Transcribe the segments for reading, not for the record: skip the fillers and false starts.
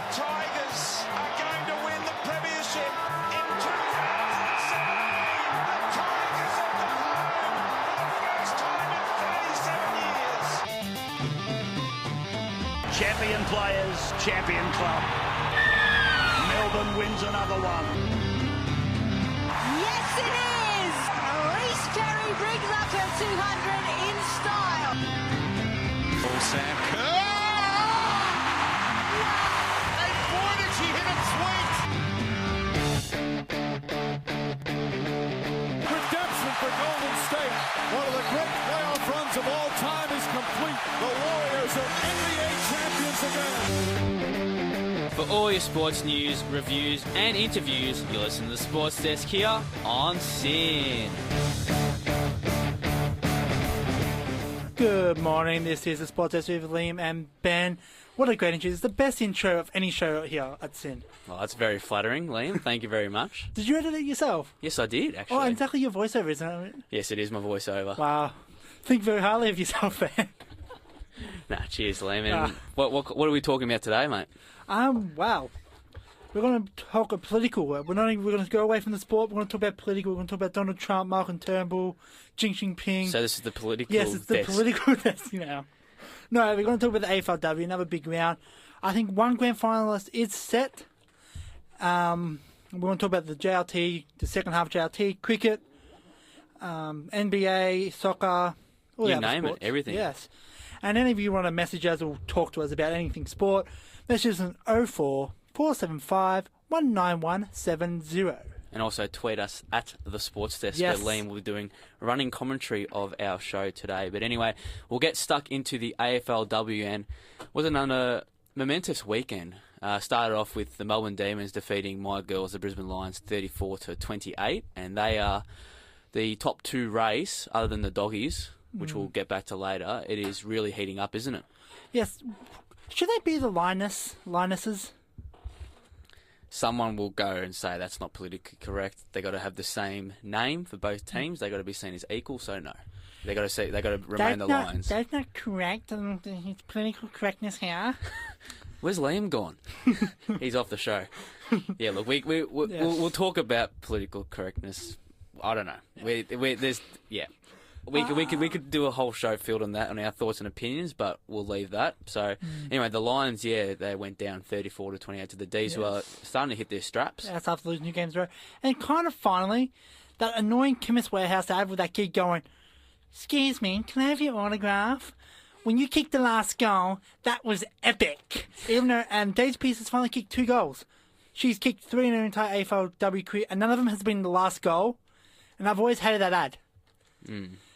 Tigers are going to win the premiership in 2017. The Tigers have got home for the first time in 37 years. Champion players, champion club. Melbourne wins another one. Yes, it is! Reece Perry brings up her 200 in style. Oh, Sam Kerr! And boy, did she hit it sweet! Redemption for Golden State. One of the great playoff runs of all time is complete. The Warriors are NBA champions again. For all your sports news, reviews, and interviews, you listen to the Sports Desk here on SYN. Good morning, this is the Sports Desk with Liam and Ben. What a great intro. It's the best intro of any show here at SYN. Well, that's very flattering, Liam. Thank you very much. Did you edit it yourself? Yes, I did, actually. Oh, exactly your voiceover, isn't it? Yes, it is my voiceover. Wow. Think very highly of yourself, Ben. Nah, cheers, Liam. And what are we talking about today, mate? Wow. We're going to talk about political. We're going to go away from the sport. We're going to talk about political. We're going to talk about Donald Trump, Malcolm Turnbull, Xi Jinping. So this is the political Yes, it's the desk. political desk now. No, we're going to talk about the AFLW, another big round. I think one grand finalist is set. We're going to talk about the JLT, the second half JLT, cricket, NBA, soccer, all the You other name it, sports. everything. Yes. And any of you want to message us or talk to us about anything sport, message us on 04 475 19170. And also tweet us at the Sports Desk, Yes. where Liam will be doing running commentary of our show today. But anyway, we'll get stuck into the AFLW, and was another momentous weekend. Started off with the Melbourne Demons defeating my girls, the Brisbane Lions, 34-28, and they are the top two race, other than the Doggies, which we'll get back to later. It is really heating up, isn't it? Yes. Should they be the Lionesses? Someone will go and say that's not politically correct. They got to have the same name for both teams. They got to be seen as equal. So no, they got to remain the Lions. That's not correct. It's political correctness here. Where's Liam gone? He's off the show. Yeah, look, we'll talk about political correctness. I don't know. We could do a whole show filled on that, on our thoughts and opinions, but we'll leave that. So anyway, the Lions, they went down 34-28 to the D's, who are starting to hit their straps. That's after losing 2 games in a row. And kind of finally, that annoying Chemist Warehouse ad with that kid going, "Excuse me, can I have your autograph? When you kicked the last goal, that was epic." Even though, and Daisy Pearce has finally kicked 2 goals. She's kicked 3 in her entire AFLW career, and none of them has been the last goal. And I've always hated that ad.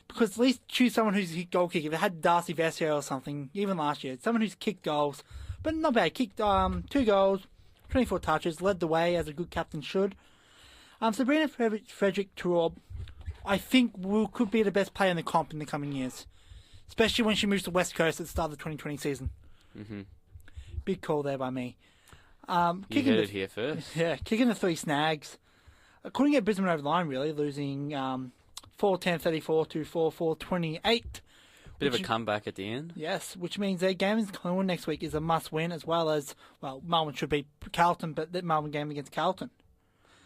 Because at least choose someone who's a goal kicker. They had Darcy Vesio or something, even last year. Someone who's kicked goals, but not bad. Kicked 2 goals, 24 touches, led the way as a good captain should. Sabrina Frederick-Traub, I think could be the best player in the comp in the coming years. Especially when she moves to West Coast at the start of the 2020 season. Mm-hmm. Big call there by me. You heard it here first. Yeah, kicking the 3 snags. Couldn't get Brisbane over the line, really, losing 4-10-34 to 4-4-28. Bit of a comeback at the end. Yes, which means their game in Collingwood next week is a must-win, as well as, well, Melbourne should beat Carlton, but that Melbourne game against Carlton.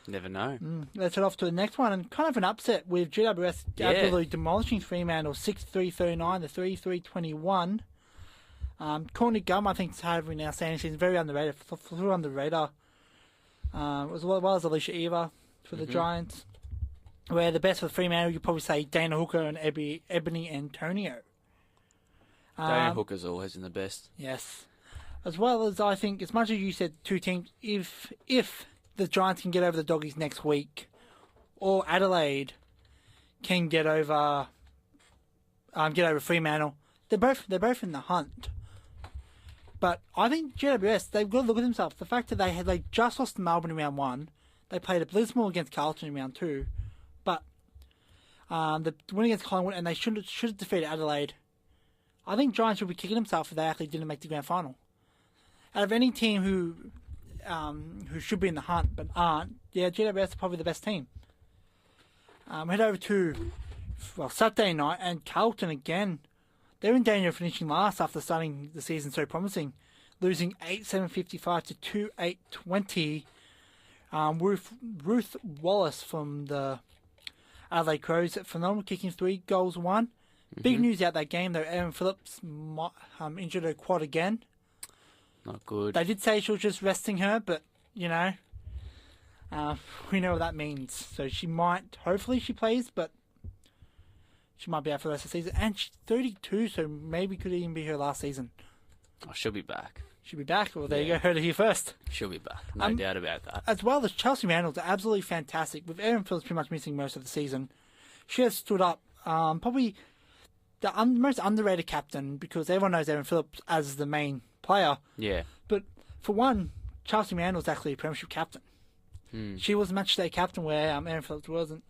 Never know. Let's head off to the next one, and kind of an upset with GWS absolutely demolishing Fremantle 6-3-39 to 3-3-21. Courtney Gum, I think, is having now standing season, very underrated, flew under the radar. As well as Alicia Eva for the Giants. Where the best for Fremantle, you'd probably say Dana Hooker and Ebony Antonio. Dana Hooker's always in the best. Yes. As well as, I think, as much as you said 2 teams, if the Giants can get over the Doggies next week, or Adelaide can get over Fremantle, they're both in the hunt. But I think GWS, they've got to look at themselves. The fact that they just lost to Melbourne in round 1, they played a Blizzmore against Carlton in round 2, but the win against Collingwood, and they should have defeated Adelaide. I think Giants should be kicking themselves if they actually didn't make the grand final. Out of any team who should be in the hunt but aren't, GWS is probably the best team. Head over to Saturday night, and Carlton again. They're in danger of finishing last after starting the season so promising. losing 8-7, 55 to 2-8, 20. Ruth Wallace from the Adelaide Crows, phenomenal kicking, 3 goals, 1. Big news out that game, though. Erin Phillips injured her quad again. Not good. They did say she was just resting her, but, we know what that means. So she might, hopefully she plays, but she might be out for the rest of the season. And she's 32, so maybe could even be her last season. Oh, she'll be back. She'll be back. Well, there you go. Heard it here first. She'll be back. No doubt about that. As well as Chelsea Randall's absolutely fantastic. With Erin Phillips pretty much missing most of the season, she has stood up. Probably the most underrated captain, because everyone knows Erin Phillips as the main player. Yeah. But for one, Chelsea Randall's actually a premiership captain. She was match day captain where Erin Phillips wasn't.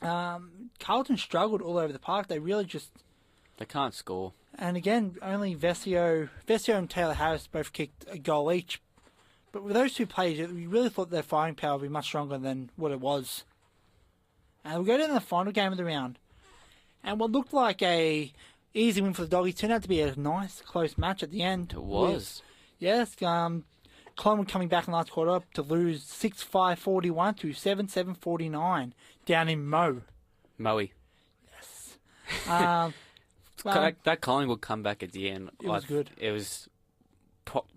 Carlton struggled all over the park. They really just... They can't score. And again, only Vesio and Taylor Harris both kicked a goal each. But with those two players, we really thought their firing power would be much stronger than what it was. And we'll go to the final game of the round. And what looked like a easy win for the Doggies turned out to be a nice, close match at the end. It was. Yes, Collingwood coming back in the last quarter to lose 6-5-41 to 7-7-49 down in Moe. Moe. Yes. That Collingwood comeback at the end. It was good. It was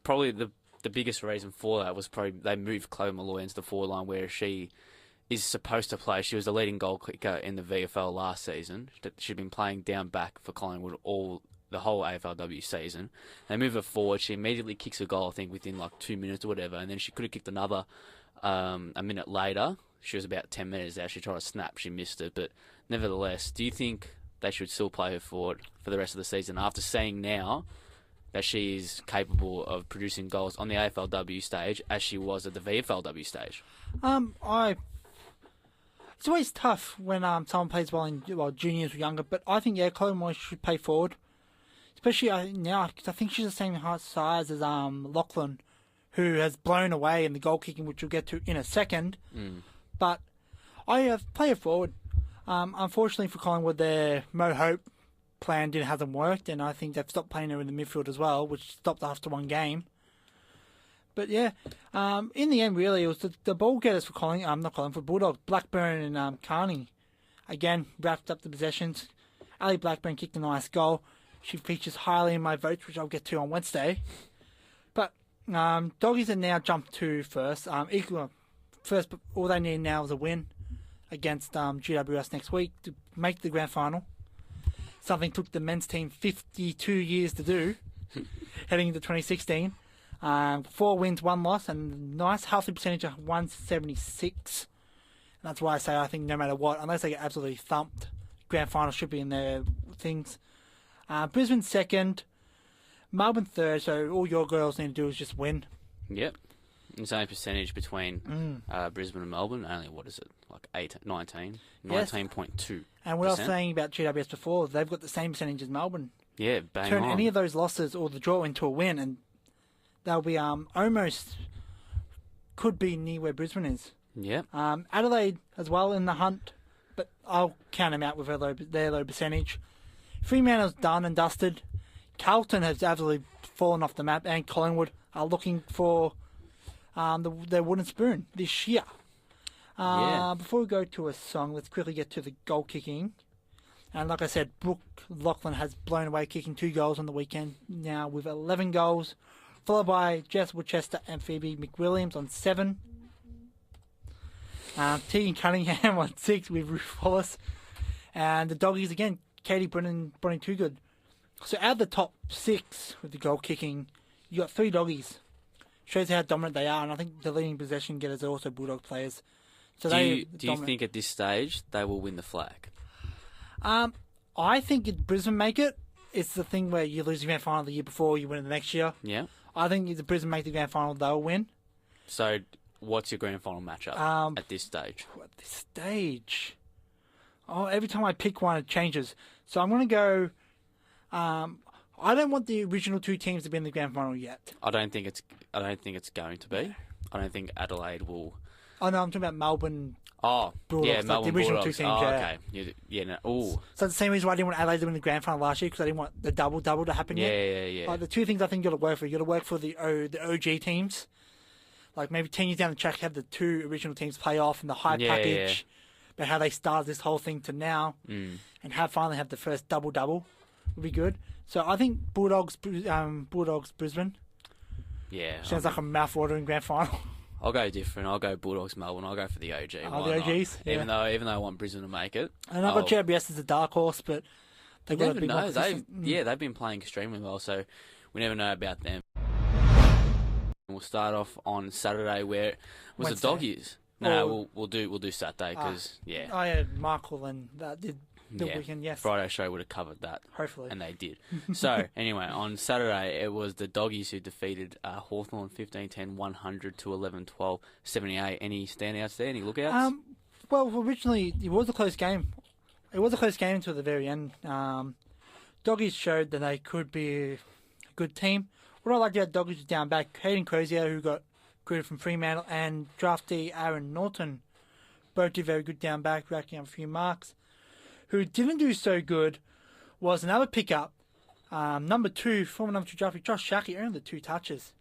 probably the biggest reason for that was probably they moved Chloe Molloy into the forward line where she is supposed to play. She was the leading goal kicker in the VFL last season. She'd been playing down back for Collingwood the whole AFLW season. They move her forward. She immediately kicks a goal, I think, within like 2 minutes or whatever. And then she could have kicked another a minute later. She was about 10 minutes out. She tried to snap. She missed it. But nevertheless, do you think they should still play her forward for the rest of the season after seeing now that she is capable of producing goals on the AFLW stage as she was at the VFLW stage? It's always tough when someone plays well in juniors or younger, but I think Chloe Moy should play forward, especially now because I think she's the same size as Lachlan, who has blown away in the goal kicking, which we'll get to in a second. But I play her forward. Unfortunately for Collingwood, their Mo Hope plan hasn't worked, and I think they've stopped playing her in the midfield as well, which stopped after one game. But yeah, in the end, really, it was the ball getters for for Bulldogs. Blackburn and Carney, again, wrapped up the possessions. Ali Blackburn kicked a nice goal. She features highly in my votes, which I'll get to on Wednesday. But Doggies have now jumped to first. First, but all they need now is a win against GWS next week to make the grand final. Something took the men's team 52 years to do, heading into 2016. 4 wins, 1 loss, and nice healthy percentage of 176. And that's why I say I think no matter what, unless they get absolutely thumped, grand final should be in their things. Brisbane second, Melbourne third, so all your girls need to do is just win. Yep. The same percentage between Brisbane and Melbourne. Only, what is it, like 19? Yes. 19.2%. And what I was saying about GWS before, they've got the same percentage as Melbourne. Yeah, bang Turn on. any of those losses or the draw into a win, and they'll be almost could be near where Brisbane is. Yep. Adelaide as well in the hunt, but I'll count them out with their low percentage. Fremantle's done and dusted. Carlton has absolutely fallen off the map, and Collingwood are looking for their wooden spoon this year. Before we go to a song, let's quickly get to the goal kicking. And like I said, Brooke Lachlan has blown away, kicking 2 goals on the weekend now with 11 goals, followed by Jess Woodchester and Phoebe McWilliams on 7. Tegan Cunningham on 6 with Ruth Wallace. And the Doggies again, Katie Brennan 2 good. So out of the top 6 with the goal kicking, you got 3 Doggies. Shows how dominant they are, and I think the leading possession getters are also Bulldog players. So do you think at this stage they will win the flag? I think if Brisbane make it, it's the thing where you lose the grand final the year before, you win it the next year. Yeah. I think if the Brisbane make the grand final, they'll win. So, what's your grand final matchup at this stage? At this stage? Every time I pick one, it changes. So I'm going to go... I don't want the original 2 teams to be in the grand final yet. I don't think it's going to be. I don't think Adelaide will. Oh no, I'm talking about Melbourne. Oh, Bulldogs, yeah, like the Melbourne original Bulldogs. two teams, Oh, yeah. okay. Yeah, no. Ooh. So the same reason why I didn't want Adelaide to win the grand final last year, because I didn't want the double to happen yet. Yeah. Like the two things I think you got to work for. You got to work for the OG teams. Like maybe 10 years down the track, have the two original teams play off and the high package. But how they started this whole thing to now, and finally have the first double would be good. So I think Bulldogs Brisbane Yeah. sounds like a mouth-watering grand final. I'll go different. I'll go Bulldogs Melbourne. I'll go for the OG. Oh, Why the not? OGs? Yeah. Even though I want Brisbane to make it. And I've got JBS as a dark horse, but they've got Never a big know. opposition. They've been playing extremely well, so we never know about them. We'll start off on Saturday, where it was Wednesday. the Doggies. No, we'll do Saturday because Oh yeah, Michael and that did the yeah, weekend. Yes, Friday show would have covered that. hopefully. And they did. So, anyway, on Saturday, it was the Doggies who defeated Hawthorn 15-10, 100 to 11-12, 78. Any standouts there? Any lookouts? Well, originally it was a close game. It was a close game until the very end. Doggies showed that they could be a good team. What I liked about Doggies was down back. Hayden Crozier, who got recruited from Fremantle, and draftee Aaron Norton both did very good down back, racking up a few marks. Who didn't do so good was another pickup, former number 2 draftee Josh Sharkey, earned the 2 touches.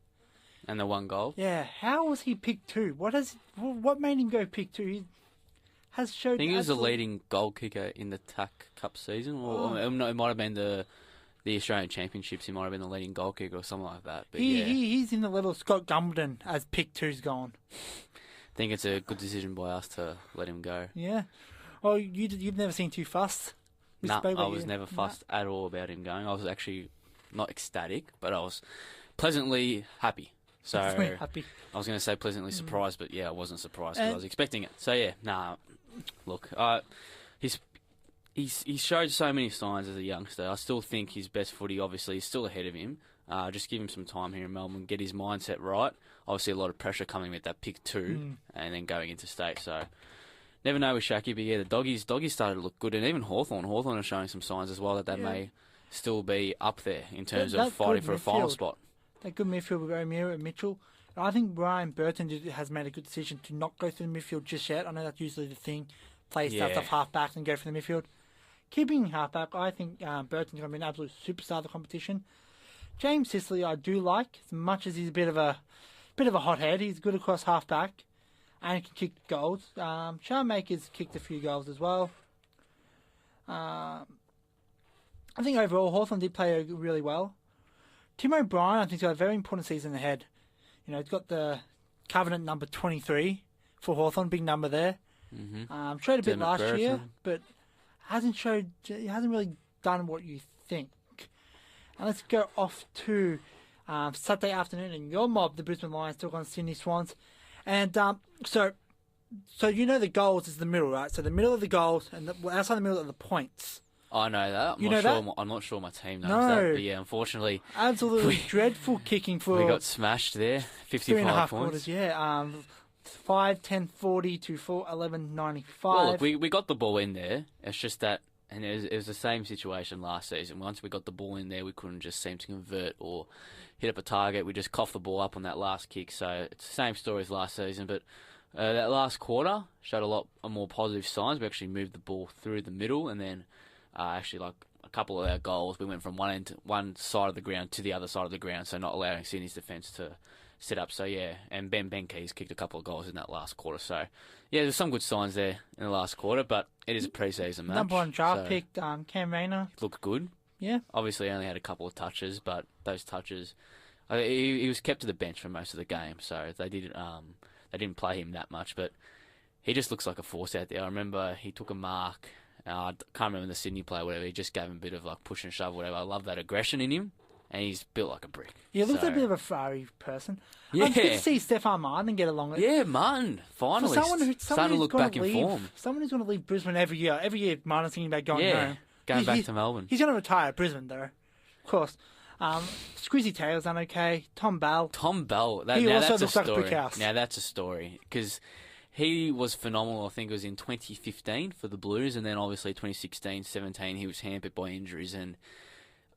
And the 1 goal? Yeah, how was he picked 2? What made him go pick 2? He has showed. I think he was the leading goal kicker in the TAC Cup season, or it might have been the Australian Championships. He might have been the leading goal kicker or something like that. But He's in the level of Scott Gumbleton as pick 2's gone. I think it's a good decision by us to let him go. Yeah. Well, you've never seen Too Fussed? No, I was never fussed at all about him going. I was actually not ecstatic, but I was pleasantly happy. So Happy. I was going to say pleasantly surprised, but yeah, I wasn't surprised because I was expecting it. So yeah, look, he's showed so many signs as a youngster. I still think his best footy, obviously, is still ahead of him. Just give him some time here in Melbourne, get his mindset right. Obviously, a lot of pressure coming with that pick 2 and then going into state. So never know with Shaki, but yeah, the doggies started to look good, and even Hawthorn are showing some signs as well that they may still be up there in terms of fighting for a final spot. That good midfield with O'Meara and Mitchell. I think Brian Burton has made a good decision to not go through the midfield just yet. I know that's usually the thing. Play stuff off half-back and go for the midfield. Keeping half-back, I think Burton's going to be an absolute superstar of the competition. James Sicily I do like, as much as he's a bit of a hothead. He's good across half-back and can kick goals. Charmakers kicked a few goals as well. I think overall Hawthorn did play really well. Tim O'Brien, I think, has got a very important season ahead. You know, he's got the covenant number 23 for Hawthorn, big number there. Showed a bit last year, but he hasn't really done what you think. And let's go off to Saturday afternoon, and your mob, the Brisbane Lions, took on Sydney Swans. And so you know the goals is the middle, right? So the middle of the goals and outside the middle are the points. I know that. I'm not sure my team knows that. But yeah, unfortunately, absolutely dreadful kicking for. We got smashed there. 55 3.5 points. quarters, yeah. 5, 10, 40 to 4, 11, 95. Well, look, we got the ball in there. It's just that, and it was the same situation last season. Once we got the ball in there, we couldn't just seem to convert or hit up a target. We just coughed the ball up on that last kick. So it's the same story as last season, but that last quarter showed a lot more positive signs. We actually moved the ball through the middle, and then actually, like a couple of our goals, we went from one side of the ground to the other side of the ground, so not allowing Sydney's defence to set up. So yeah, and Ben Keys kicked a couple of goals in that last quarter. So yeah, there's some good signs there in the last quarter, but it is a pre-season match. Number 1 draft pick, Cam Rayner. Looked good. Yeah. Obviously, only had a couple of touches, but those touches, he was kept to the bench for most of the game, so they didn't play him that much. But he just looks like a force out there. I remember he took a mark. I can't remember the Sydney play, whatever. He just gave him a bit of like push and shove, whatever. I love that aggression in him, and he's built like a brick. Yeah, he looks like a bit of a Ferrari person. Yeah. I'm good to see Stefan Martin get along with. Yeah, Martin, finally. Starting to look back in form. Someone who's going to leave Brisbane every year. Every year, Martin's thinking about going home. Going back to Melbourne. He's going to retire at Brisbane, though. Of course. Squizzy Taylor's done okay. Tom Bell. He also looks like a brick house. Now that's a story, because he was phenomenal. I think it was in 2015 for the Blues, and then obviously 2016-17 he was hampered by injuries, and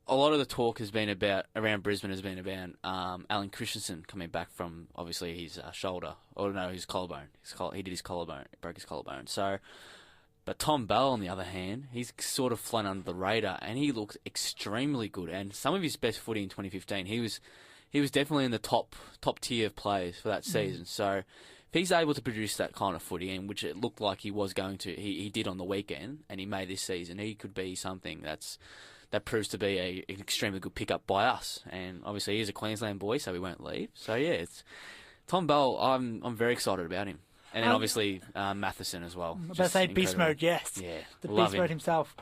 a lot of the talk has been about around Brisbane has been about Alan Christensen coming back from obviously his shoulder, or no, his collarbone. He did his collarbone, broke his collarbone. So, but Tom Bell on the other hand, he's sort of flown under the radar, and he looked extremely good. And some of his best footy in 2015, he was definitely in the top tier of players for that season. So, if he's able to produce that kind of footy, and which it looked like he was going to, he did on the weekend, and he made this season, he could be something that proves to be an extremely good pickup by us. And obviously he's a Queensland boy, so he won't leave. So yeah, it's Tom Bell. I'm very excited about him. And then obviously Matheson as well. I'm about to say beast mode, yes. Yeah, the love beast mode himself.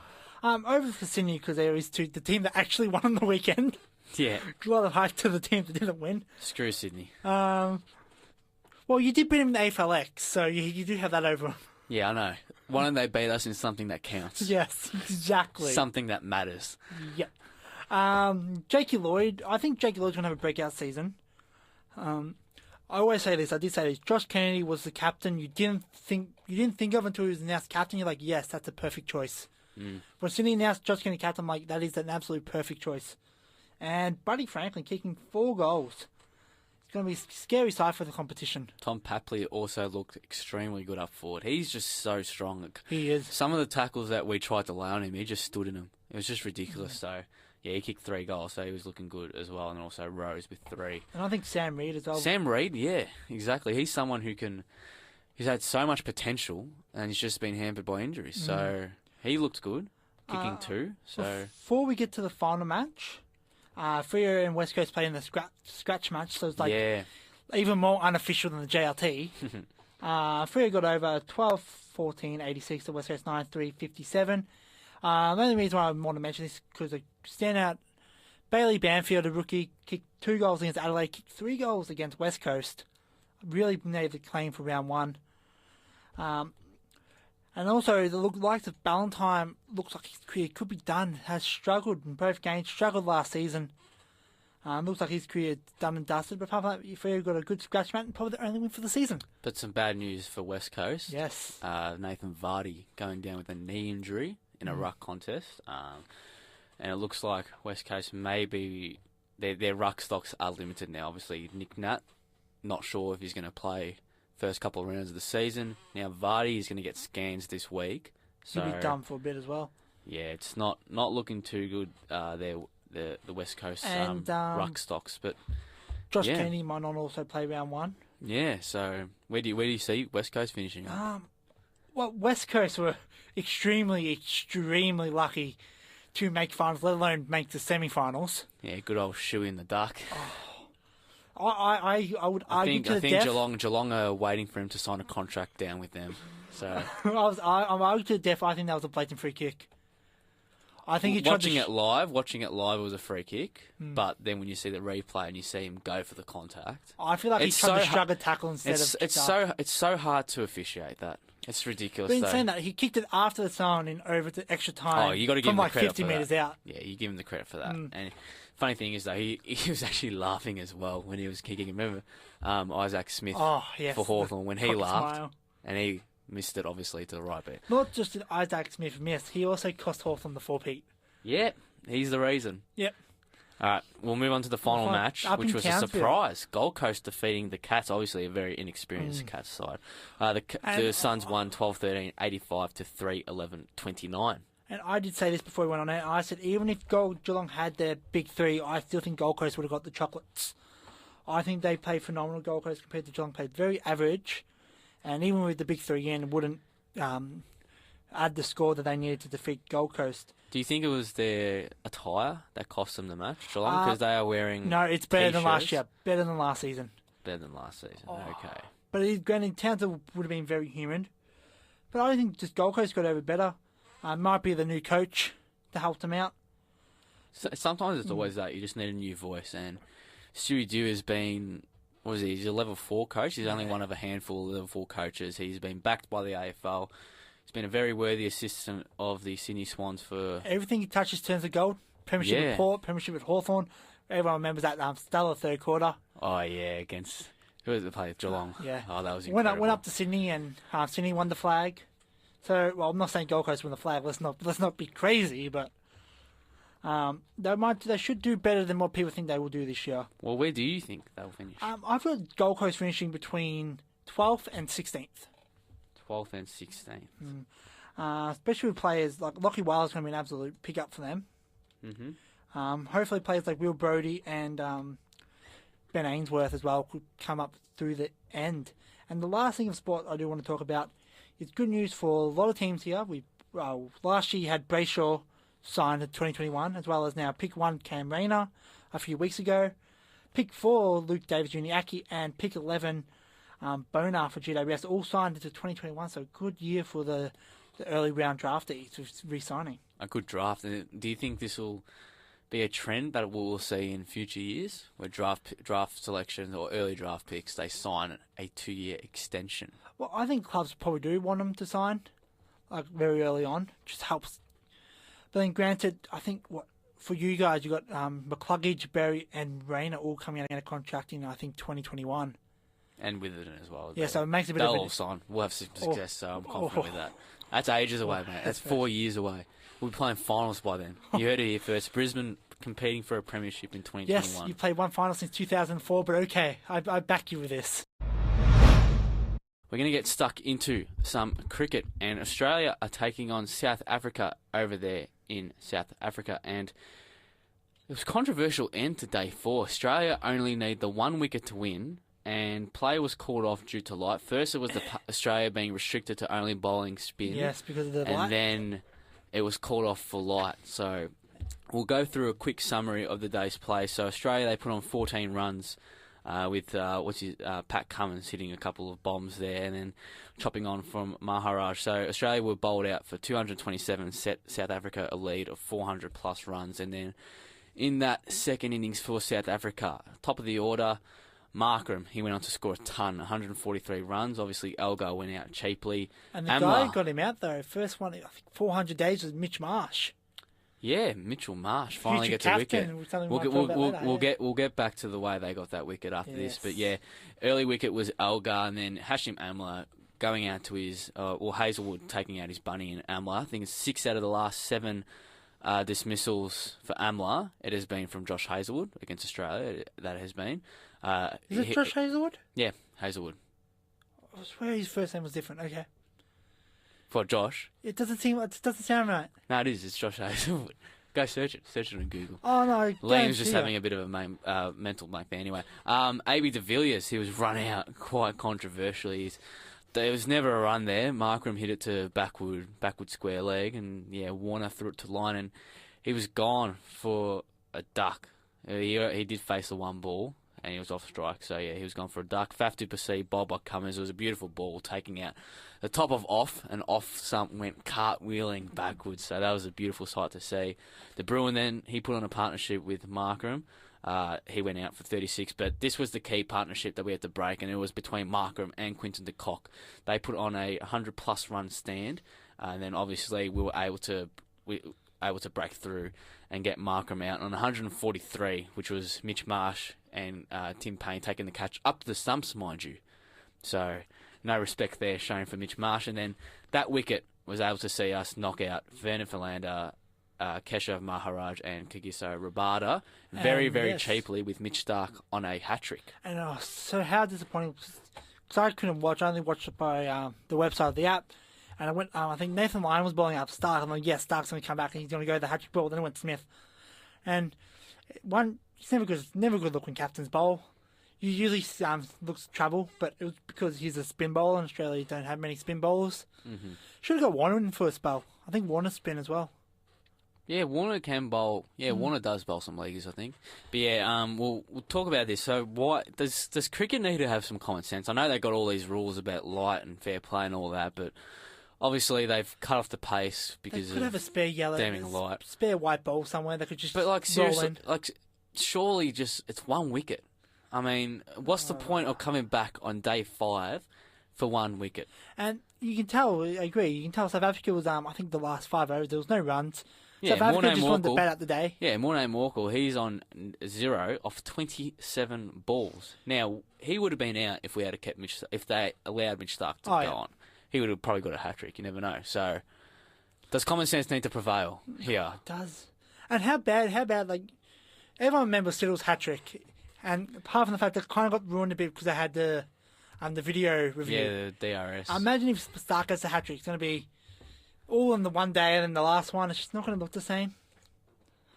Over for Sydney, because there is the team that actually won on the weekend. Yeah. A lot of hype to the team that didn't win. Screw Sydney. Well, you did beat him in the AFLX, so you do have that over him. Yeah, I know. Why don't they beat us in something that counts? Yes, exactly. Something that matters. Yep. Jakey Lloyd. I think Jakey Lloyd's going to have a breakout season. I always say this. I did say this. Josh Kennedy was the captain. You didn't think of until he was announced captain. You're like, yes, that's a perfect choice. When Sydney announced Josh Kennedy captain, I'm like, that is an absolute perfect choice. And Buddy Franklin kicking 4 goals. It's going to be a scary sight for the competition. Tom Papley also looked extremely good up forward. He's just so strong. He is. Some of the tackles that we tried to lay on him, he just stood in them. It was just ridiculous. So, yeah, he kicked 3 goals, so he was looking good as well. And also Rose with 3. And I think Sam Reid as well. Sam Reid, yeah, exactly. He's someone he's had so much potential, and he's just been hampered by injuries. So, he looked good, kicking 2. So before we get to the final match, Freo and West Coast played in the scratch match, so it's like even more unofficial than the JLT. Freo got over 12-14-86 to West Coast 9-3-57. The only reason why I want to mention this is because a standout Bailey Banfield, a rookie, kicked 2 goals against Adelaide, kicked 3 goals against West Coast. Really made the claim for round 1. And also, the likes of Ballantyne looks like his career could be done. Has struggled in both games. Struggled last season. Looks like his career done and dusted. But apart from that, Freo got a good scratch match and probably the only win for the season. But some bad news for West Coast. Yes. Nathan Vardy going down with a knee injury in a ruck contest. And it looks like West Coast maybe their ruck stocks are limited now. Obviously, Nick Nat, not sure if he's going to play first couple of rounds of the season. Now Vardy is going to get scans this week. So, he'll be done for a bit as well. Yeah, it's not looking too good. The West Coast ruck stocks, but Josh Kennedy might not also play round 1. Yeah, so where do you see West Coast finishing? Well, West Coast were extremely lucky to make finals, let alone make the semi-finals. Yeah, good old shoe in the duck. I would argue to the death. I think Geelong are waiting for him to sign a contract down with them. So I'm arguing to the death. I think that was a blatant free kick. I think watching it live, it was a free kick. But then when you see the replay and you see him go for the contact, I feel like he tried to struggle tackle instead of. It's so hard to officiate that. It's ridiculous. But in saying that, he kicked it after the zone in over to extra time. Oh, you got to give him from the credit 50 for metres that. out. Yeah, you give him the credit for that. And funny thing is though, he was actually laughing as well when he was kicking. Remember Isaac Smith for Hawthorn when he laughed smile. And he missed it obviously to the right bit. Not just did Isaac Smith miss, he also cost Hawthorn the 4-peat. Yeah, he's the reason. Yep. All right, we'll move on to the final match, which was a surprise. Gold Coast defeating the Cats, obviously a very inexperienced Cats side. The Suns won 12-13, 85 to 3-11-29. And I did say this before we went on air. I said even if Geelong had their big 3, I still think Gold Coast would have got the chocolates. I think they played phenomenal. Gold Coast compared to Geelong played very average, and even with the big 3 in, wouldn't add the score that they needed to defeat Gold Coast. Do you think it was their attire that cost them the match, Geelong? Because they are wearing No, it's better t-shirts. than last year. Better than last season. Better than last season, okay. But granted, Townsend would have been very human. But I think just Gold Coast got over better. Might be the new coach to help them out. So, sometimes it's always that. You just need a new voice. And Stewie Dew has been, he's a level 4 coach. He's only one of a handful of level 4 coaches. He's been backed by the AFL. He's been a very worthy assistant of the Sydney Swans for... Everything he touches turns to gold. Premiership at Port, premiership at Hawthorn. Everyone remembers that stellar third quarter. Oh, yeah, against... Who was it play? Geelong. Yeah. Oh, that was incredible. Went up to Sydney and Sydney won the flag. So, well, I'm not saying Gold Coast won the flag. Let's not be crazy, but They should do better than what people think they will do this year. Well, where do you think they'll finish? I've got Gold Coast finishing between 12th and 16th. 12th and 16th. Especially with players like Lockie Wales going to be an absolute pick up for them. Hopefully players like Will Brodie and Ben Ainsworth as well could come up through the end. And the last thing of sport I do want to talk about is good news for a lot of teams here. Last year you had Brayshaw signed in 2021, as well as now pick 1 Cam Rayner a few weeks ago. Pick 4 Luke Davis Jr. Aki, and pick 11 Bonar for GWS all signed into 2021. So good year for the early round draftees with re-signing. A good draft. And do you think this will be a trend that we'll see in future years, where draft selections or early draft picks, they sign a 2-year extension? Well, I think clubs probably do want them to sign, like very early on. Just helps. But then, granted, I think for you guys, you got McCluggage, Berry, and Rayner all coming out of contract in 2021. And Witherden as well. Yeah, so it makes a bit of They'll all sign. We'll have some success, so I'm confident with that. That's ages away, mate. That's 4 years away. We'll be playing finals by then. You heard it here first. Brisbane competing for a premiership in 2021. Yes, you played one final since 2004, but okay, I back you with this. We're going to get stuck into some cricket, and Australia are taking on South Africa over there in South Africa, and it was a controversial end to day 4. Australia only need the 1 wicket to win, and play was called off due to light. First, it was Australia being restricted to only bowling spin. Yes, because of the light. And then it was called off for light. So we'll go through a quick summary of the day's play. So Australia, they put on 14 runs with Pat Cummins hitting a couple of bombs there and then chopping on from Maharaj. So Australia were bowled out for 227, set South Africa a lead of 400 plus runs. And then in that second innings for South Africa, top of the order, Markram, he went on to score a ton, 143 runs. Obviously, Elgar went out cheaply. And the guy who got him out, though, first one, I think 400 days, was Mitch Marsh. Yeah, Mitchell Marsh finally Future gets a wicket. We'll get back to the way they got that wicket after this. But yeah, early wicket was Elgar, and then Hashim Amla going out to his, Hazelwood taking out his bunny in Amla. I think it's 6 out of the last 7 dismissals for Amla. It has been from Josh Hazelwood against Australia. That has been. Is it Josh Hazelwood? Yeah, Hazelwood. I swear his first name was different. Okay. For Josh? It doesn't sound right. No, it is. It's Josh Hazelwood. Go search it. Search it on Google. Oh, no. Liam's just having a bit of a mental blank there. Anyway, A.B. de Villiers, he was run out quite controversially. There was never a run there. Markram hit it to backward square leg, and yeah, Warner threw it to line, and he was gone for a duck. He did face the one ball, and he was off strike. So yeah, he was gone for a duck. Faf du Plessis, bowled by Cummins. It was a beautiful ball, taking out the top of off, and off something went cartwheeling backwards. So that was a beautiful sight to see. The Bruin then, he put on a partnership with Markram. He went out for 36, but this was the key partnership that we had to break, and it was between Markram and Quinton de Kock. They put on a 100-plus run stand, and then obviously we were able to break through and get Markram out on 143, which was Mitch Marsh and Tim Payne taking the catch up to the stumps, mind you. So no respect there shown for Mitch Marsh, and then that wicket was able to see us knock out Vernon Philander, Keshav Maharaj and Kagiso Rabada very cheaply with Mitch Starc on a hat-trick. And so how disappointing, because I couldn't watch, I only watched it by the website of the app, and I went, I think Nathan Lyon was bowling up Starc. I'm like, yes, Starc's going to come back and he's going to go the hat-trick ball. Then it went Smith. And it's never good look when captains bowl. You usually looks trouble, but it was because he's a spin bowler, and Australia don't have many spin bowlers. Mm-hmm. Should have got Warner in for a spell. I think Warner spin as well. Yeah, Warner can bowl. Yeah, Warner does bowl some leaguers, I think. But yeah, we'll talk about this. So, why does cricket need to have some common sense? I know they've got all these rules about light and fair play and all that, but obviously they've cut off the pace because they could have a spare yellow, damning light, spare white ball somewhere. They could just. But like seriously, roll in. Surely just it's 1 wicket. I mean, what's the point of coming back on day 5 for 1 wicket? And you can tell. I agree. You can tell South Africa was. I think the last 5 overs there was no runs. Yeah, South Africa just wanted to bat out the day. Yeah, Morné Morkel, he's on 0 off 27 balls. Now, he would have been out if we had kept if they allowed Mitch Starc to go on. He would have probably got a hat-trick, you never know. So, does common sense need to prevail here? It does. And how bad, like, everyone remembers Siddle's hat-trick. And apart from the fact that it kind of got ruined a bit because they had the video review. Yeah, the DRS. Imagine if Stark gets a hat-trick. It's going to be all in the one day and then the last one. It's just not going to look the same.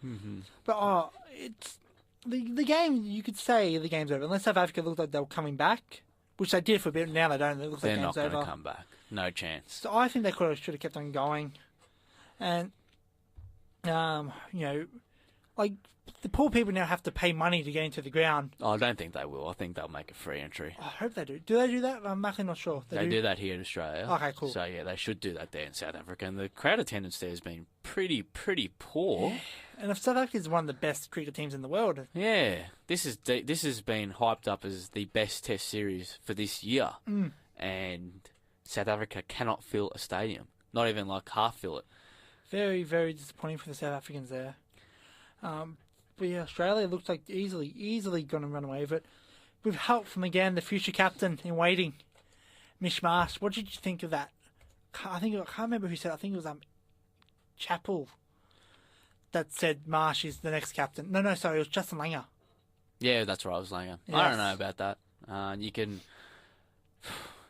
Mm-hmm. But, it's... The game, you could say the game's over. Unless South Africa looked like they were coming back, which they did for a bit. Now they don't. It looks They're like not the game's going over. to come back. No chance. So I think they should have kept on going. And, like, the poor people now have to pay money to get into the ground. I don't think they will. I think they'll make a free entry. I hope they do. Do they do that? I'm actually not sure. They do that here in Australia. Okay, cool. So, yeah, they should do that there in South Africa. And the crowd attendance there has been pretty poor. And if South Africa is one of the best cricket teams in the world. Yeah. This has been hyped up as the best test series for this year. And South Africa cannot fill a stadium. Not even, like, half fill it. Very, very disappointing for the South Africans there. But yeah, Australia looks like easily going to run away with it. With help from, again, the future captain in waiting, Mish Marsh. What did you think of that? I can't remember who said it. I think it was Chappell that said Marsh is the next captain. No, sorry, it was Justin Langer. Yeah, that's right, I was Langer. Yes. I don't know about that. You can...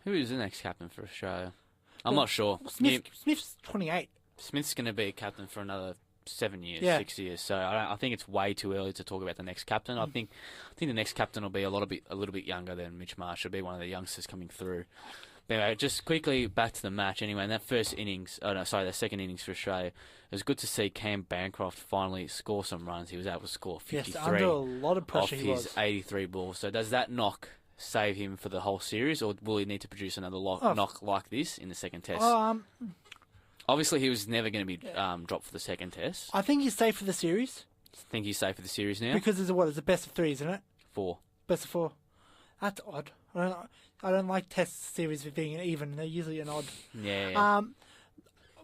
Who is the next captain for Australia? I'm not sure. Smith's 28. Smith's going to be captain for another 7 years, Yeah. 6 years. So I think it's way too early to talk about the next captain. I think the next captain will be a little bit younger than Mitch Marsh. He'll be one of the youngsters coming through. But anyway, just quickly back to the match. Anyway, in that first innings, the second innings for Australia, it was good to see Cam Bancroft finally score some runs. He was able to score 53 Yes, under a lot of pressure off he his was. 83 balls. So does that knock save him for the whole series, or will he need to produce another knock like this in the second test? Obviously, he was never going to be dropped for the second test. I think he's safe for the series. Think he's safe for the series now? Because it's a best of 3, isn't it? 4. Best of 4. That's odd. I don't like test series with being even. They're usually an odd. Yeah.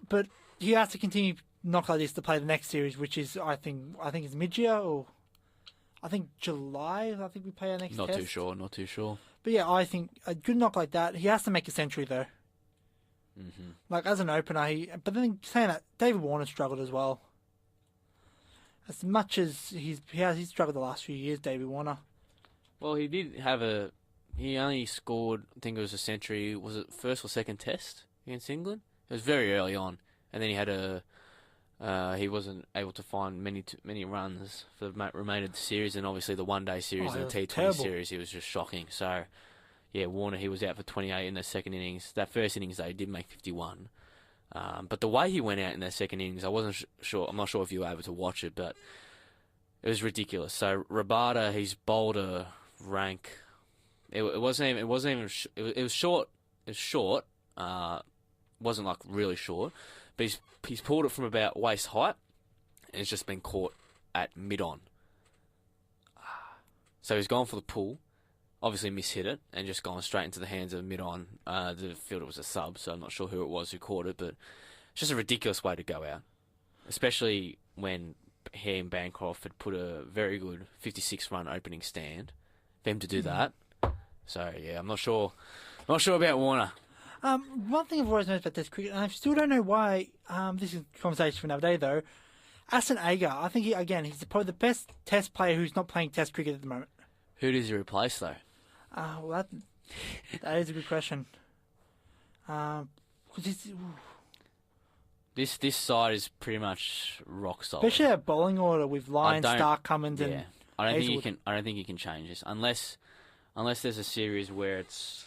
But he has to continue knock like this to play the next series, which is I think it's mid-year or I think July. I think we play our next Not test. Not too sure. But yeah, I think a good knock like that, he has to make a century though. Mm-hmm. Like as an opener, but then saying that, David Warner struggled as well. As much as he's struggled the last few years, David Warner. Well, he did have he only scored, I think it was a century, was it first or second test against England? It was very early on. And then he had he wasn't able to find many runs for the remainder of the series, and obviously the one-day series and the T20 terrible. series, he was just shocking. So, yeah, Warner, he was out for 28 in the second innings. That first innings, though, he did make 51. But the way he went out in that second innings, I wasn't sure. I'm not sure if you were able to watch it, but it was ridiculous. So Rabada, he's bowled a rank. It was short. It was short. Wasn't like really short, but he's pulled it from about waist height, and it's just been caught at mid-on. So he's gone for the pull, obviously mishit it, and just gone straight into the hands of mid-on. The fielder was a sub, so I'm not sure who it was who caught it, but it's just a ridiculous way to go out, especially when he and Bancroft had put a very good 56-run opening stand. For him to do that, so yeah, I'm not sure about Warner. One thing I've always noticed about Test cricket, and I still don't know why. This is a conversation for another day, though. Aston Agar, I think he's probably the best Test player who's not playing Test cricket at the moment. Who does he replace though? Well, that is a good question. This side is pretty much rock solid. Especially that bowling order with Lyon, Stark, Cummins, and I don't Hazelwood. think you can change this unless there's a series where it's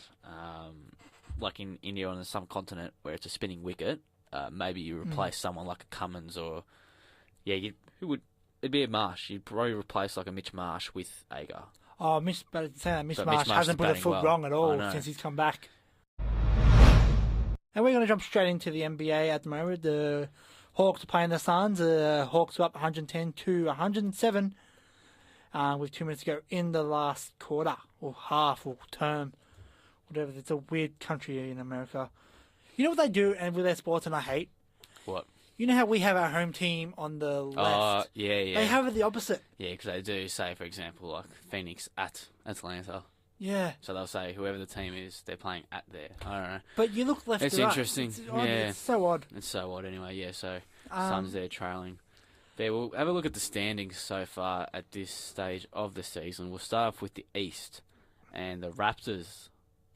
like in India on the subcontinent where it's a spinning wicket. Maybe you replace someone like a Cummins or it'd be a Marsh. You'd probably replace like a Mitch Marsh with Agar. Oh, Mitch Marsh Marsh hasn't is put a batting foot well. wrong at I all know. since he's come back. And we're going to jump straight into the NBA at the moment. The Hawks are playing the Suns. The Hawks are up 110 to 107 with 2 minutes to go in the last quarter or half or term. Whatever. It's a weird country in America. You know what they do and with their sports and I hate? What? You know how we have our home team on the left? Yeah. They have it the opposite. Yeah, because they do say, for example, like Phoenix at Atlanta. Yeah. So they'll say whoever the team is, they're playing at there. I don't know. But you look left It's to right. interesting. It's odd. Yeah. It's so odd. It's so odd anyway, yeah. So Suns there trailing. There, we'll have a look at the standings so far at this stage of the season. We'll start off with the East, and the Raptors.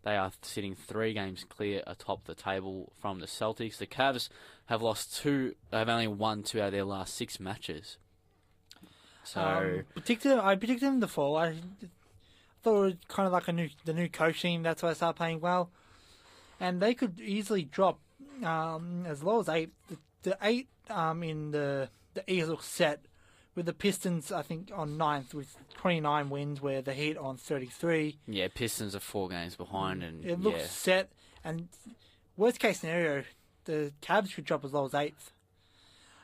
They are sitting 3 games clear atop the table from the Celtics. The Cavs have lost 2. They've only won 2 out of their last 6 matches. So I predicted them to fall. I thought it was kind of like the new coach team. That's why they start playing well, and they could easily drop as low as 8. The 8 in the East looks set with the Pistons, I think, on 9th with 29 wins, where the Heat on 33. yeah, Pistons are 4 games behind, and It looks set, and worst case scenario, the Cavs could drop as low as 8th.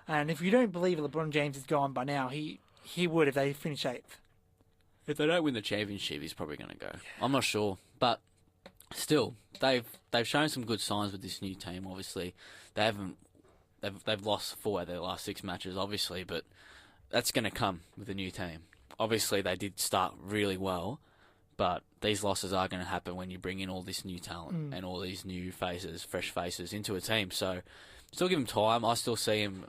And if you don't believe LeBron James is gone by now, he would if they finish 8th. If they don't win the championship, he's probably going to go. I'm not sure, but still, they've shown some good signs with this new team. Obviously, they've lost 4 out of their last 6 matches, obviously, but that's going to come with the new team. Obviously, they did start really well, but these losses are going to happen when you bring in all this new talent and all these new faces, fresh faces into a team. So, still give them time. I still see him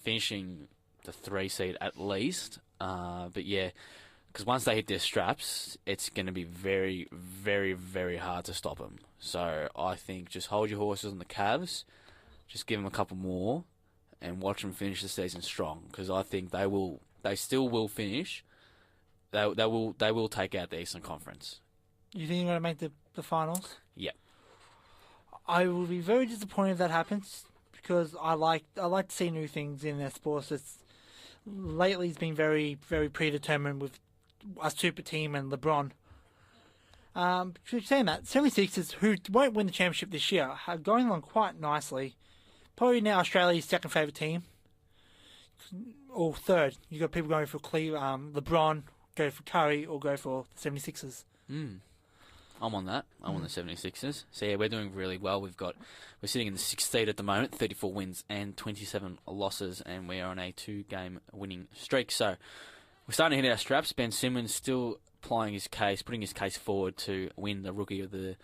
finishing the 3 seed at least. But yeah, because once they hit their straps, it's going to be very, very, very hard to stop them. So I think just hold your horses on the Cavs, just give them a couple more, and watch them finish the season strong. Because I think they still will finish. They will take out the Eastern Conference. You think you're going to make the finals? Yeah. I will be very disappointed if that happens, because I like to see new things in their sports. Lately it's been very, very predetermined with a super team and LeBron. Saying that, 76ers, who won't win the championship this year, are going along quite nicely. Probably now Australia's second favourite team. Or third. You've got people going for LeBron, go for Curry, or go for the 76ers. I'm on that. I'm on the 76ers. So yeah, we're doing really well. We're sitting in the 6th seed at the moment, 34 wins and 27 losses, and we are on a 2-game winning streak. So we're starting to hit our straps. Ben Simmons still putting his case forward to win the Rookie of the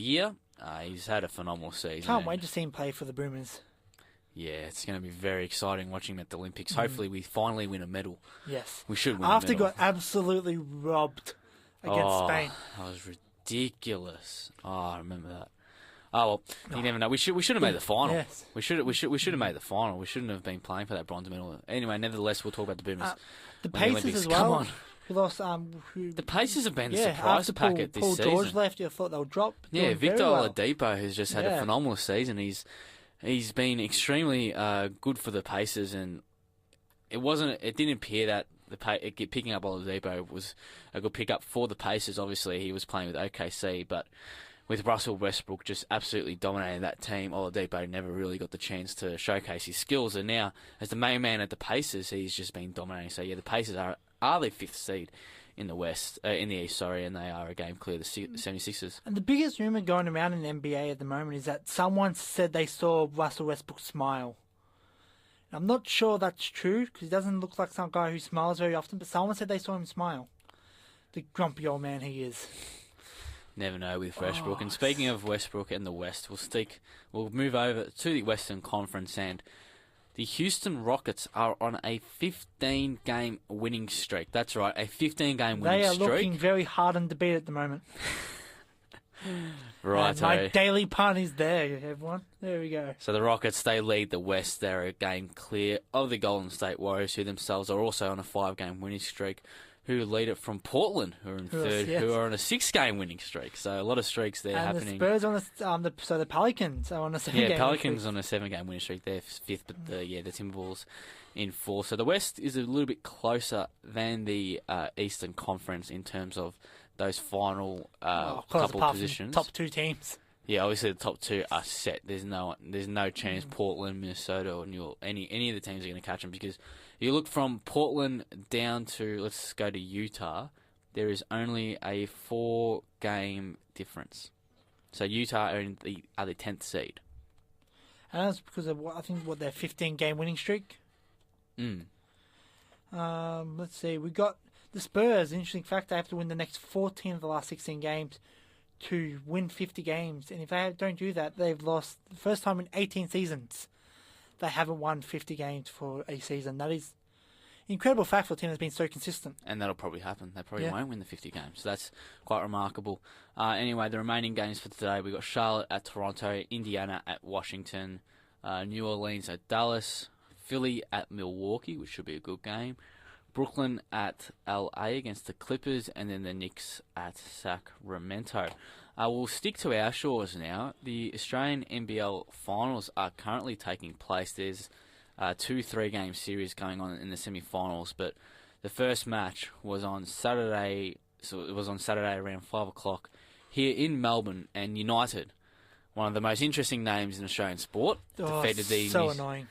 Year. He's had a phenomenal season. Can't wait to see him play for the Boomers. Yeah, it's going to be very exciting watching him at the Olympics. Hopefully we finally win a medal. Yes. We should win After a medal. got absolutely robbed against Spain. That was ridiculous. Oh, I remember that. Oh well, you never know. We should have made the final. Yes. We should have made the final. We shouldn't have been playing for that bronze medal. Anyway, nevertheless, we'll talk about the Boomers. The when Pacers Olympics as come well. on. Who lost? The Pacers have been the surprise after packet this Paul season. George left, you thought they'll drop. Yeah, Doing Victor very well. Oladipo has just had a phenomenal season. He's been extremely good for the Pacers, and it didn't appear that picking up Oladipo was a good pickup for the Pacers. Obviously, he was playing with OKC, but with Russell Westbrook just absolutely dominating that team, Oladipo never really got the chance to showcase his skills. And now, as the main man at the Pacers, he's just been dominating. So yeah, the Pacers are the 5th seed in the East, and they are a game clear of the 76ers. And the biggest rumour going around in the NBA at the moment is that someone said they saw Russell Westbrook smile. I'm not sure that's true, because he doesn't look like some guy who smiles very often, but someone said they saw him smile. The grumpy old man he is. Never know with Westbrook. And speaking of Westbrook and the West, we'll move over to the Western Conference, and the Houston Rockets are on a 15-game winning streak. That's right, a 15-game winning streak. They are looking very hard on debate at the moment. Right, my daily pun is there, everyone. There we go. So the Rockets, they lead the West. They're a game clear of the Golden State Warriors, who themselves are also on a 5-game winning streak, who lead it from Portland, who are in third, who are on a 6-game winning streak. So a lot of streaks there happening. And the Spurs on the Pelicans are on a 7-game winning streak. Pelicans on a 7-game winning streak. They're 5th, but the Timberwolves in 4th. So the West is a little bit closer than the Eastern Conference in terms of those final couple positions. Top 2 teams. Yeah, obviously the top 2 are set. There's no chance Portland, Minnesota, or New York, any of the teams are going to catch them, because you look from Portland down to, let's go to Utah, there is only a 4-game difference. So Utah are the 10th seed. And that's because of their 15-game winning streak. Let's see, we got the Spurs. Interesting fact, they have to win the next 14 of the last 16 games to win 50 games. And if they don't do that, they've lost the first time in 18 seasons. they haven't won 50 games for a season. That is an incredible fact for a team that's been so consistent. And that'll probably happen. They probably Yeah. won't win the 50 games. So that's quite remarkable. Anyway, the remaining games for today, we've got Charlotte at Toronto, Indiana at Washington, New Orleans at Dallas, Philly at Milwaukee, which should be a good game, Brooklyn at LA against the Clippers, and then the Knicks at Sacramento. We'll stick to our shores now. The Australian NBL finals are currently taking place. There's 2 3-game series going on in the semi-finals, but the first match was on Saturday. So it was on Saturday around 5 o'clock here in Melbourne, and United, one of the most interesting names in Australian sport, defeated Annoying.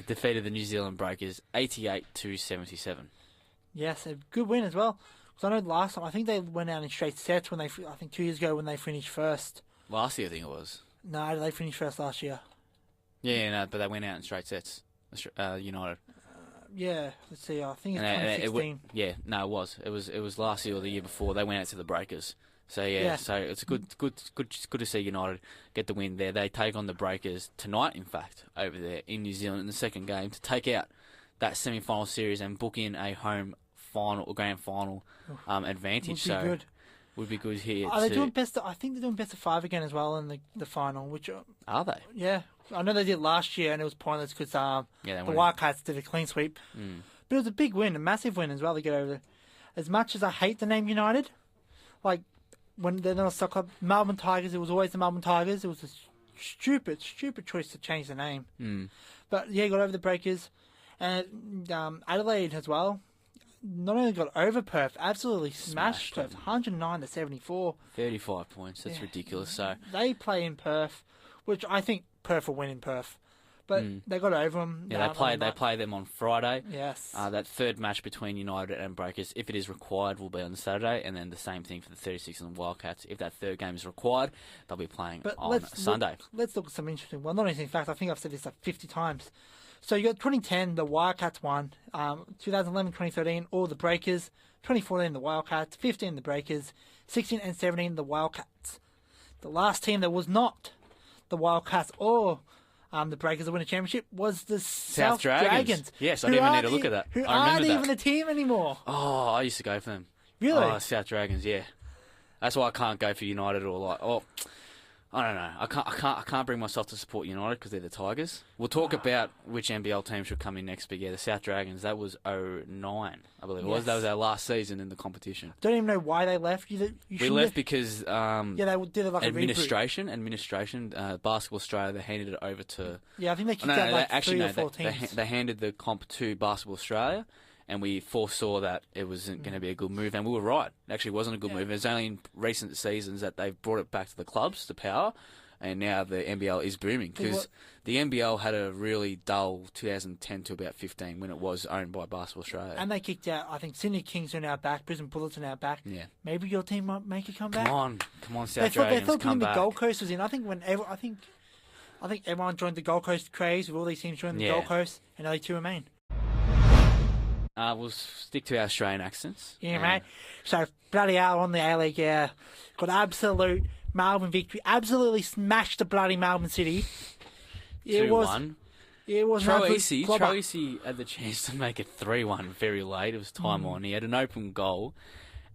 defeated the New Zealand Breakers 88-77. Yes, a good win as well. Because I know last time, I think they went out in straight sets I think 2 years ago when they finished first. Last year, I think it was. No, they finished first last year. Yeah, no, but they went out in straight sets. United. Yeah, let's see. I think it's And 2016. it was. It was last year or the year before. They went out to the Breakers. So yeah. So it's good to see United get the win there. They take on the Breakers tonight, in fact, over there in New Zealand in the second game to take out that semi-final series and book in a home final or grand final advantage. Would be good. Would be good here. Are they doing best? I think they're doing best of 5 again as well in the final. Which are they? Yeah, I know they did last year and it was pointless because the Wildcats did a clean sweep. But it was a big win, a massive win as well to get over. As much as I hate the name United, like when they're not a soccer club, Melbourne Tigers, it was always the Melbourne Tigers. It was a stupid choice to change the name. But yeah, got over the Breakers. And Adelaide as well. Not only got over Perth, absolutely smashed Perth, 109-74. 35 points. That's ridiculous. So they play in Perth, which I think Perth will win in Perth. But they got over them. Yeah, they play them on Friday. Yes. That third match between United and Breakers, if it is required, will be on Saturday, and then the same thing for the 36 and the Wildcats. If that third game is required, they'll be playing on Sunday. Let's look at some interesting. Well, not interesting facts. I think I've said this like 50 times. So you got 2010, the Wildcats won. 2011, 2013, all the Breakers. 2014, the Wildcats. 15, the Breakers. 16 and 17, the Wildcats. The last team that was not the Wildcats or the Breakers that win a championship was the South Dragons. Yes, I didn't even need to look at that. Who I aren't remember even a team anymore. Oh, I used to go for them. Really? Oh, South Dragons, yeah. That's why I can't go for United or I don't know. I can't bring myself to support United because they're the Tigers. We'll talk about which NBL team should come in next, but yeah, the South Dragons, that was 2009, I believe it was. That was our last season in the competition. Don't even know why they left. We left because they did it like administration, Basketball Australia, they handed it over to... Yeah, I think they kicked out 3 or 4 teams. They handed the comp to Basketball Australia, and we foresaw that it wasn't going to be a good move, and we were right. It actually wasn't a good move. It's only in recent seasons that they've brought it back to the clubs, to power, and now the NBL is booming, because the NBL had a really dull 2010 to about 15 when it was owned by Basketball Australia. And they kicked out, I think, Sydney Kings are now back, Brisbane Bullets are now back. Yeah. Maybe your team might make a comeback. Come on, South Dragons, they thought come back. The Gold Coast was in. I think I think everyone joined the Gold Coast craze, with all these teams joining the Gold Coast, and only 2 remain. We'll stick to our Australian accents. Yeah, mate. So, bloody hell on the A-League, yeah. Got absolute Melbourne victory. Absolutely smashed the bloody Melbourne City. 2-1. It was Troisi had the chance to make it 3-1 very late. It was time on. He had an open goal,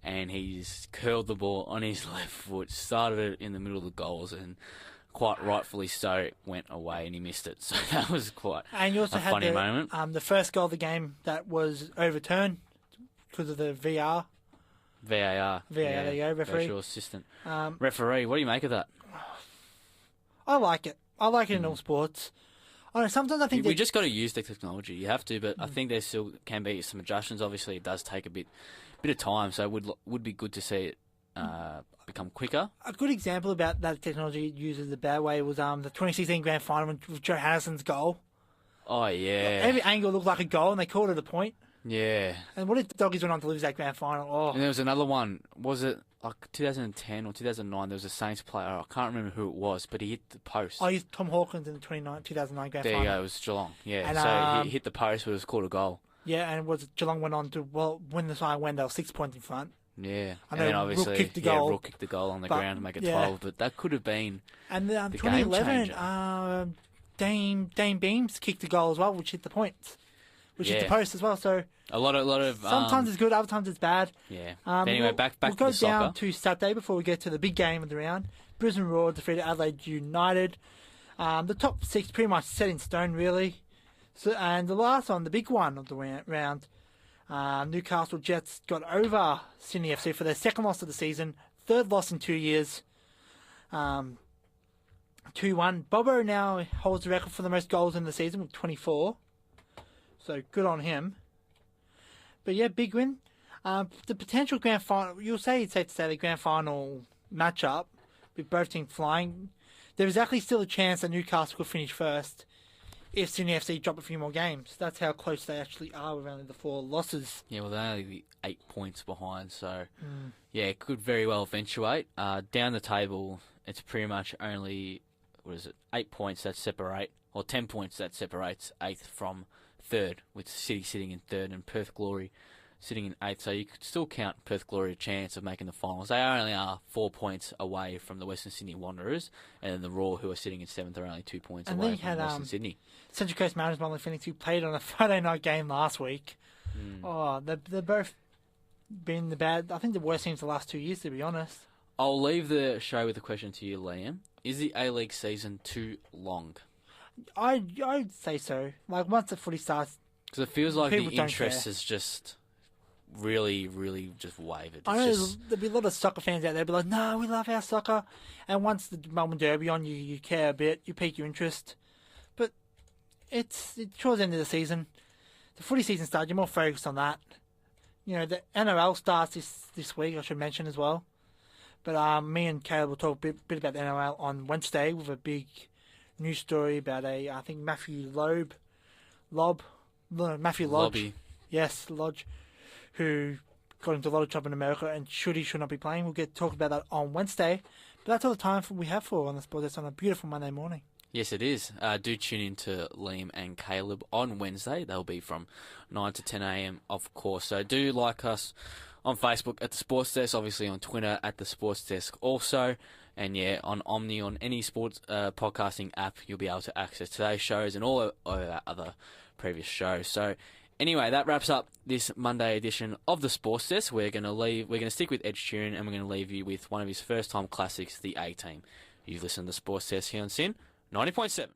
and he's curled the ball on his left foot, started it in the middle of the goals, and quite rightfully so, went away and he missed it. So that was quite and you also a had funny moment. The first goal of the game that was overturned because of the VAR. VAR, there you go, referee. Virtual assistant. Referee, what do you make of that? I like it. I like it in all sports. I know, sometimes I think we just got to use the technology. You have to, but I think there still can be some adjustments. Obviously, it does take a bit of time, so it would be good to see it become quicker. A good example about that technology used in the bad way was the 2016 Grand Final with Johannessen's goal. Oh, yeah. Every angle looked like a goal, and they called it a point. Yeah. And what if the Doggies went on to lose that Grand Final? Oh. And there was another one. Was it like 2010 or 2009? There was a Saints player. I can't remember who it was, but he hit the post. Oh, he's Tom Hawkins in the 2009 Grand Final. There you go. It was Geelong. Yeah. And, so he hit the post, but it was called a goal. Yeah, and Geelong went on to win the side when they were 6 points in front. Yeah, and then obviously Rook kicked the goal on the ground to make it 12, but that could have been and the 2011, game changer. Dame Beams kicked a goal as well, which hit the points, which hit the Yeah. post as well. So A lot of. sometimes it's good, other times it's bad. Yeah. But anyway, back we'll to go the soccer. down to Saturday before we get to the big game of the round. Brisbane Roar defeated Adelaide United. The top 6 pretty much set in stone, really. So, and the last one, the big one of the round, Newcastle Jets got over Sydney FC for their second loss of the season, third loss in 2 years. 2-1. Bobo now holds the record for the most goals in the season with 24. So good on him. But yeah, big win. The potential grand final, you'll say it's safe to say the grand final matchup with both teams flying. There is actually still a chance that Newcastle could finish first if Sydney FC drop a few more games. That's how close they actually are with only the 4 losses. Yeah, well, they're only 8 points behind, so yeah, it could very well eventuate. Down the table, it's pretty much only 8 points that separate, or 10 points that separates 8th from 3rd, with City sitting in 3rd and Perth Glory sitting in 8th. So you could still count Perth Glory a chance of making the finals. They only are 4 points away from the Western Sydney Wanderers, and then the Raw, who are sitting in 7th, are only 2 points And away then you from had, Western Sydney. Central Coast Mariners, Marlon Phoenix, who played on a Friday night game last week. Oh, they're both been the worst teams the last 2 years, to be honest. I'll leave the show with a question to you, Liam. Is the A-League season too long? I'd say so. Like, once the footy starts, Because it feels like the People don't interest care. has just really, really just wavered. I know It's just, there'll be a lot of soccer fans out there be like, no, we love our soccer. And once the Melbourne Derby on, you care a bit, you pique your interest. But it's towards the end of the season. The footy season starts, you're more focused on that. You know, the NRL starts this week, I should mention as well. But me and Caleb will talk a bit about the NRL on Wednesday with a big news story about I think Matthew Lodge. Lobby. Yes, Lodge, who got into a lot of trouble in America and should not be playing. We'll get talk about that on Wednesday. But that's all the time we have for on the Sport Desk on a beautiful Monday morning. Yes, it is. Do tune in to Liam and Caleb on Wednesday. They'll be from 9 to 10 a.m, of course. So do like us on Facebook at The Sports Desk, obviously on Twitter at The Sports Desk also. And yeah, on Omni, on any sports podcasting app, you'll be able to access today's shows and all of our other previous shows. So anyway, that wraps up this Monday edition of The Sports Desk. We're going to stick with Ed Sheeran, and we're going to leave you with one of his first-time classics, The A-Team. You've listened to The Sports Desk here on SYN 90.7.